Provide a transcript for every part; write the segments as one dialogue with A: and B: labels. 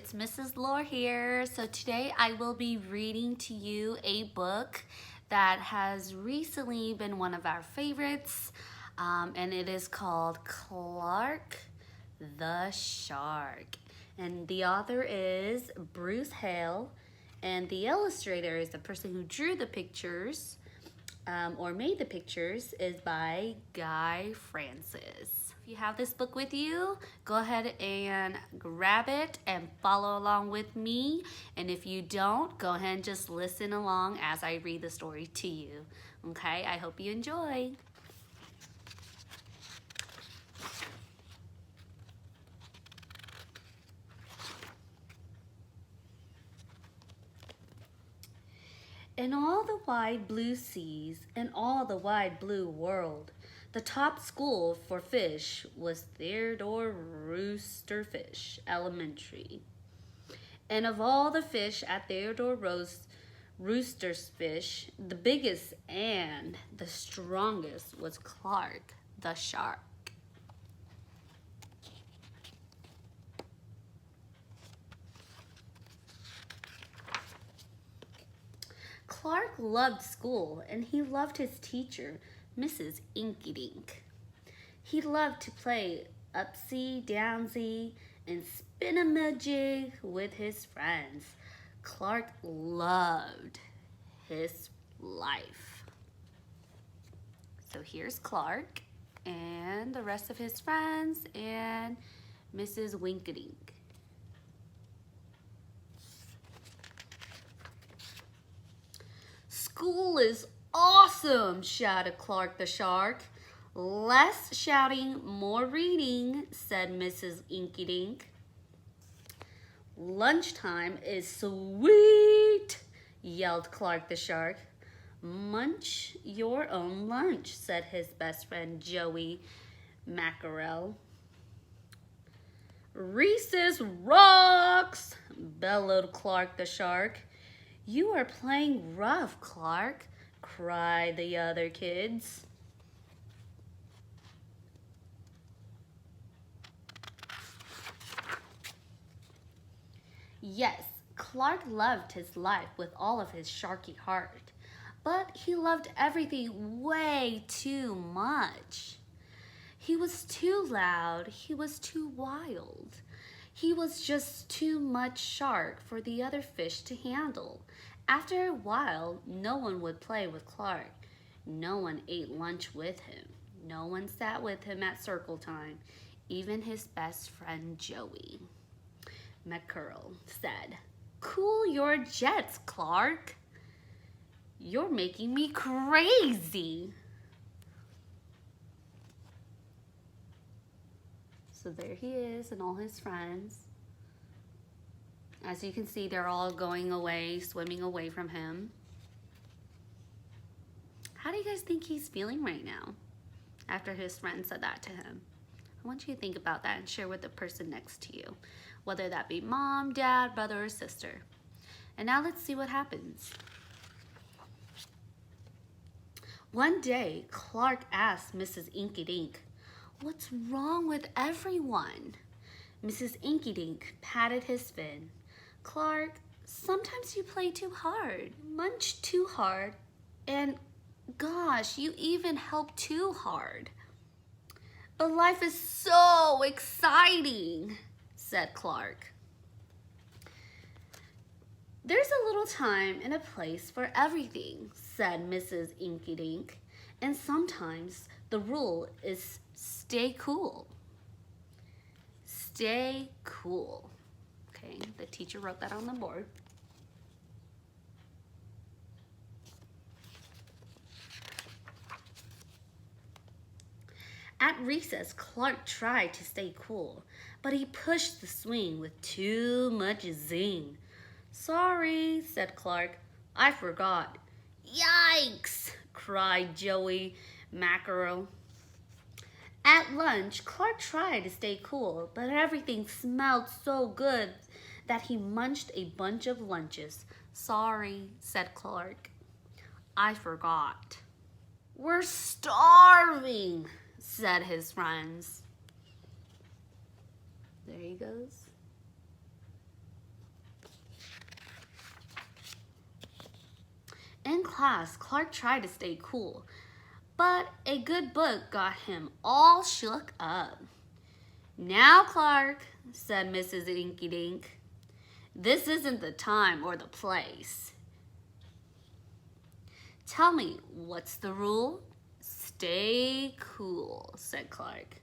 A: it's Mrs. Lore here. So today I will be reading to you a book that has recently been one of our favorites, and it is called Clark the Shark. And the author is Bruce Hale, and the illustrator is the person who drew the pictures, or made the pictures, is by Guy Francis. If you have this book with you, go ahead and grab it and follow along with me. And if you don't, go ahead and just listen along as I read the story to you. Okay, I hope you enjoy. In all the wide blue seas, in all the wide blue world, the top school for fish was Theodore Roosterfish Elementary. And of all the fish at Theodore Roosterfish, the biggest and the strongest was Clark the Shark. Clark loved school, and he loved his teacher, Mrs. Inkydink. He loved to play upsy downsy and spin-a-majig with his friends. Clark loved his life. So here's Clark and the rest of his friends and Mrs. Winkydink. School is awesome, shouted Clark the Shark. Less shouting, more reading, said Mrs. Inkydink. Lunchtime is sweet, yelled Clark the Shark. Munch your own lunch, said his best friend Joey Mackerel. Recess rocks, bellowed Clark the Shark. You are playing rough, Clark, cried the other kids. Yes, Clark loved his life with all of his sharky heart, but he loved everything way too much. He was too loud, he was too wild. He was just too much shark for the other fish to handle. After a while, no one would play with Clark. No one ate lunch with him. No one sat with him at circle time, even his best friend Joey Mackerel said, "Cool your jets, Clark. You're making me crazy." So there he is and all his friends. As you can see, they're all going away, swimming away from him. How do you guys think he's feeling right now after his friend said that to him? I want you to think about that and share with the person next to you, whether that be mom, dad, brother, or sister. And now let's see what happens. One day, Clark asked Mrs. Inkydink, "What's wrong with everyone?" Mrs. Inkydink patted his fin. "Clark, sometimes you play too hard, munch too hard, and gosh, you even help too hard." "But life is so exciting," said Clark. "There's a little time and a place for everything," said Mrs. Inkydink, "and sometimes the rule is stay cool." Stay cool. Okay, the teacher wrote that on the board. At recess, Clark tried to stay cool, but he pushed the swing with too much zing. "Sorry," said Clark, "I forgot." "Yikes!" cried Joey Mackerel. At lunch, Clark tried to stay cool, but everything smelled so good that he munched a bunch of lunches. "Sorry," said Clark, "I forgot." "We're starving," said his friends. There he goes. In class, Clark tried to stay cool, but a good book got him all shook up. "Now, Clark," said Mrs. Inky Dink, "this isn't the time or the place." "Tell me, what's the rule?" "Stay cool," said Clark.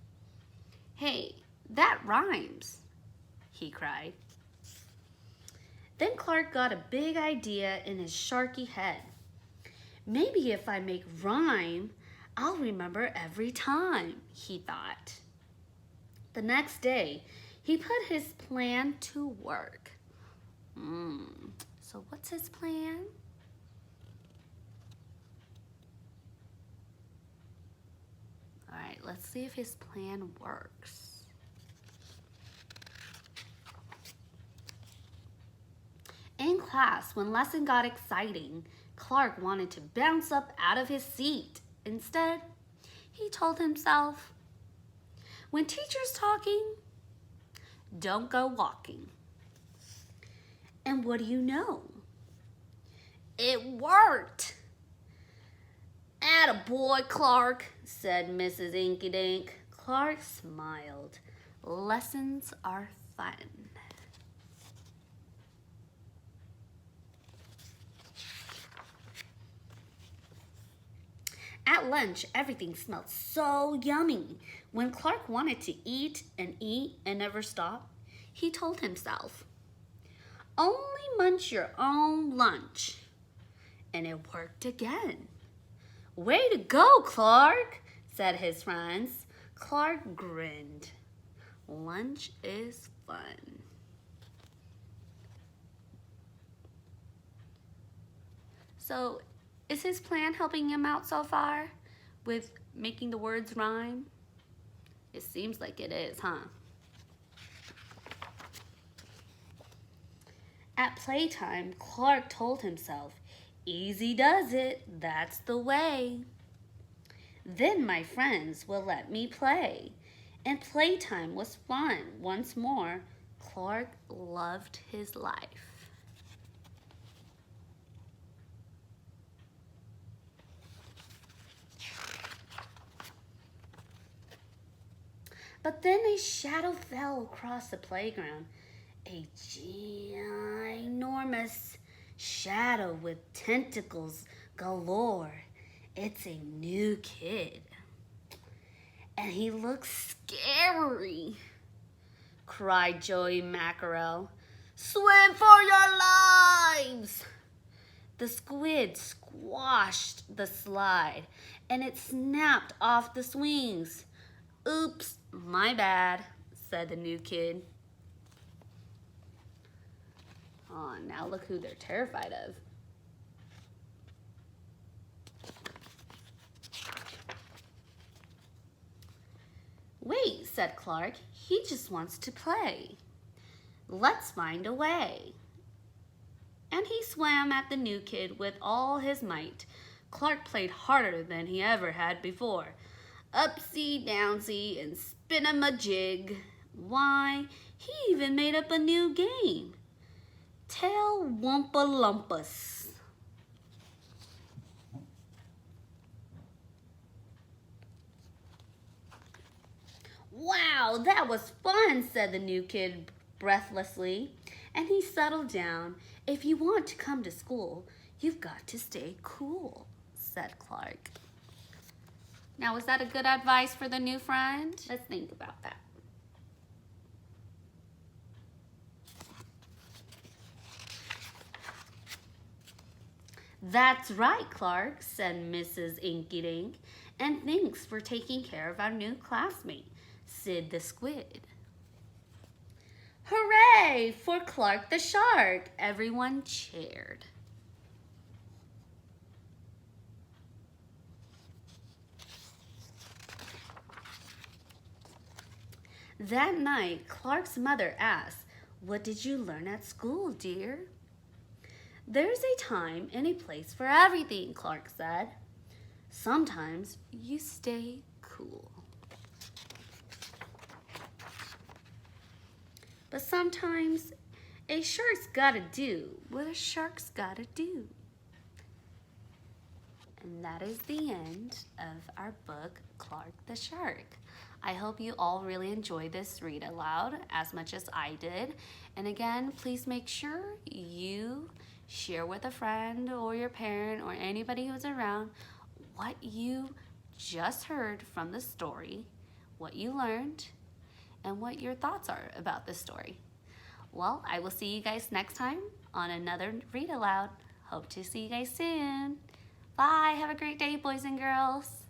A: "Hey, that rhymes," he cried. Then Clark got a big idea in his sharky head. "Maybe if I make rhyme, I'll remember every time," he thought. The next day, he put his plan to work. So what's his plan? All right, let's see if his plan works. In class, when lesson got exciting, Clark wanted to bounce up out of his seat. Instead, he told himself, "When teacher's talking, don't go walking." And what do you know? It worked! "Attaboy, Clark," said Mrs. Inky Dink. Clark smiled. Lessons are fun. At lunch, everything smelled so yummy. When Clark wanted to eat and never stop, he told himself, "Only munch your own lunch." And it worked again. "Way to go, Clark," said his friends. Clark grinned. Lunch is fun. So, is his plan helping him out so far with making the words rhyme? It seems like it is, huh? At playtime, Clark told himself, "Easy does it, that's the way. Then my friends will let me play." And playtime was fun once more. Clark loved his life. But then a shadow fell across the playground. A ginormous shadow with tentacles galore. It's a new kid. And he looks scary, cried Joey Mackerel. "Swim for your lives!" The squid squashed the slide and it snapped off the swings. "Oops, my bad," said the new kid. Oh, now look who they're terrified of. "Wait," said Clark, "he just wants to play. Let's find a way." And he swam at the new kid with all his might. Clark played harder than he ever had before. Upsy downsy and spin 'em a jig. Why, he even made up a new game. Tail Wumpa-Lumpus. "Wow, that was fun," said the new kid breathlessly. And he settled down. "If you want to come to school, you've got to stay cool," said Clark. Now, was that a good advice for the new friend? Let's think about that. "That's right, Clark," said Mrs. Inky Dink. "And thanks for taking care of our new classmate, Sid the Squid." "Hooray for Clark the Shark!" Everyone cheered. That night, Clark's mother asked, "What did you learn at school, dear?" "There's a time and a place for everything," Clark said. "Sometimes you stay cool. But sometimes a shark's gotta do what a shark's gotta do." And that is the end of our book, Clark the Shark. I hope you all really enjoyed this read aloud as much as I did. And again, please make sure you share with a friend or your parent or anybody who's around what you just heard from the story, what you learned, and what your thoughts are about this story. Well, I will see you guys next time on another read aloud. Hope to see you guys soon. Bye. Have a great day, boys and girls.